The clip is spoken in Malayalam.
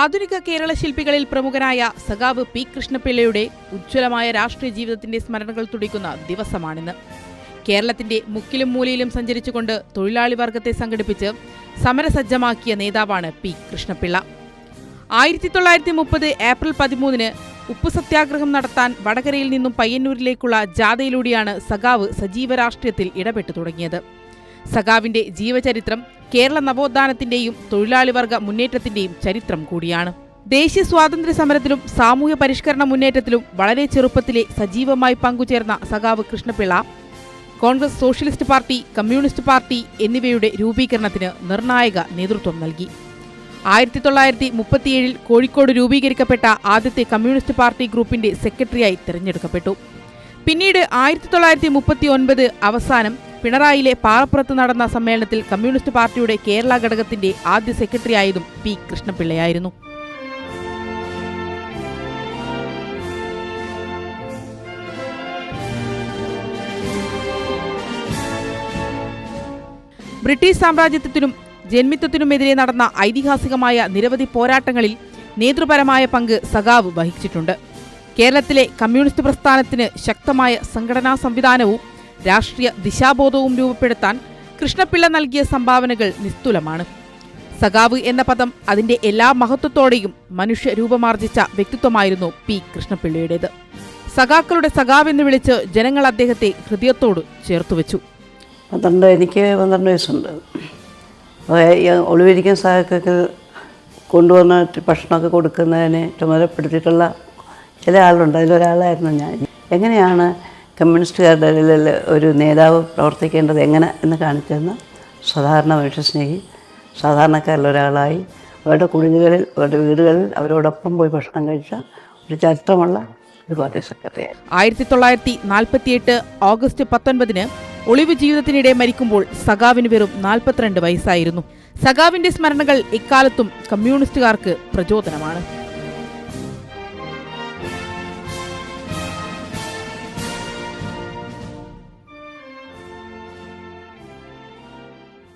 ആധുനിക കേരള ശില്പികളിൽ പ്രമുഖനായ സഖാവ് പി കൃഷ്ണപിള്ളയുടെ ഉജ്ജ്വലമായ രാഷ്ട്രീയ ജീവിതത്തിന്റെ സ്മരണകൾ തുടിക്കുന്ന ദിവസമാണിന്ന്. കേരളത്തിന്റെ മുക്കിലും മൂലയിലും സഞ്ചരിച്ചുകൊണ്ട് തൊഴിലാളി വർഗത്തെ സംഘടിപ്പിച്ച് സമരസജ്ജമാക്കിയ നേതാവാണ് പി കൃഷ്ണപിള്ള. 1930 ഏപ്രിൽ 13 ഉപ്പു സത്യാഗ്രഹം നടത്താൻ വടകരയിൽ നിന്നും പയ്യന്നൂരിലേക്കുള്ള ജാഥയിലൂടെയാണ് സഖാവ് സജീവ രാഷ്ട്രീയത്തിൽ ഇടപെട്ടു തുടങ്ങിയത്. സഖാവിന്റെ ജീവചരിത്രം കേരള നവോത്ഥാനത്തിന്റെയും തൊഴിലാളിവർഗ മുന്നേറ്റത്തിന്റെയും ചരിത്രം കൂടിയാണ്. ദേശീയ സ്വാതന്ത്ര്യ സമരത്തിലും സാമൂഹ്യ പരിഷ്കരണ മുന്നേറ്റത്തിലും വളരെ ചെറുപ്പത്തിലെ സജീവമായി പങ്കുചേർന്ന സഖാവ് Krishnapillai Congress, socialist party, communist party എന്നിവയുടെ രൂപീകരണത്തിന് നിർണായക നേതൃത്വം നൽകി. 1937 കോഴിക്കോട് രൂപീകരിക്കപ്പെട്ട ആദ്യത്തെ കമ്മ്യൂണിസ്റ്റ് പാർട്ടി ഗ്രൂപ്പിന്റെ സെക്രട്ടറിയായി തിരഞ്ഞെടുക്കപ്പെട്ടു. പിന്നീട് 1939 അവസാനം പിണറായിലെ പാറപ്പുറത്ത് നടന്ന സമ്മേളനത്തിൽ കമ്മ്യൂണിസ്റ്റ് പാർട്ടിയുടെ കേരള ഘടകത്തിന്റെ ആദ്യ സെക്രട്ടറിയായതും പി കൃഷ്ണപിള്ളയായിരുന്നു. ബ്രിട്ടീഷ് സാമ്രാജ്യത്വത്തിനും ജന്മിത്വത്തിനുമെതിരെ നടന്ന ഐതിഹാസികമായ നിരവധി പോരാട്ടങ്ങളിൽ നേതൃപരമായ പങ്ക് സഖാവ് വഹിച്ചിട്ടുണ്ട്. കേരളത്തിലെ കമ്മ്യൂണിസ്റ്റ് പ്രസ്ഥാനത്തിന് ശക്തമായ സംഘടനാ സംവിധാനവും രാഷ്ട്രീയ ദിശാബോധവും രൂപപ്പെടുത്താൻ കൃഷ്ണപിള്ള നൽകിയ സംഭാവനകൾ നിസ്തുലമാണ്. സഖാവ് എന്ന പദം അതിന്റെ എല്ലാ മഹത്വത്തോടെയും മനുഷ്യരൂപമാർജിച്ച വ്യക്തിത്വമായിരുന്നു പി കൃഷ്ണപിള്ളയുടേത്. സഖാക്കളുടെ സഖാവെന്ന് വിളിച്ച് ജനങ്ങൾ അദ്ദേഹത്തെ ഹൃദയത്തോട് ചേർത്തുവെച്ചു. എനിക്ക് 12 വയസ്സുണ്ട്. ഒളിവിരിക്കുന്ന സഹാക്കൾക്ക് കൊണ്ടുവന്ന ഭക്ഷണമൊക്കെ കൊടുക്കുന്നതിന് ചുമതലപ്പെടുത്തിയിട്ടുള്ള ചില ആളുണ്ട്. അതിലൊരാളായിരുന്നു ഞാൻ. എങ്ങനെയാണ് കമ്മ്യൂണിസ്റ്റുകാരുടെ ഇടയിൽ ഒരു നേതാവ് പ്രവർത്തിക്കേണ്ടത് എന്ന് കാണിച്ചെന്ന് സാധാരണ മനുഷ്യസ്നേഹി, സാധാരണക്കാരിൽ ഒരാളായി അവരുടെ കുടിലുകളിൽ, അവരുടെ വീടുകളിൽ അവരോടൊപ്പം പോയി ഭക്ഷണം കഴിച്ച ഒരു ചരിത്രമുള്ള ഒരു പാർട്ടി സെക്രട്ടറിയായി. 1948 ഓഗസ്റ്റ് 19 ഒളിവ് ജീവിതത്തിനിടെ മരിക്കുമ്പോൾ സഖാവിന് വെറും 42 വയസ്സായിരുന്നു. സഖാവിന്റെ സ്മരണകൾ ഇക്കാലത്തും കമ്മ്യൂണിസ്റ്റുകാർക്ക് പ്രചോദനമാണ്.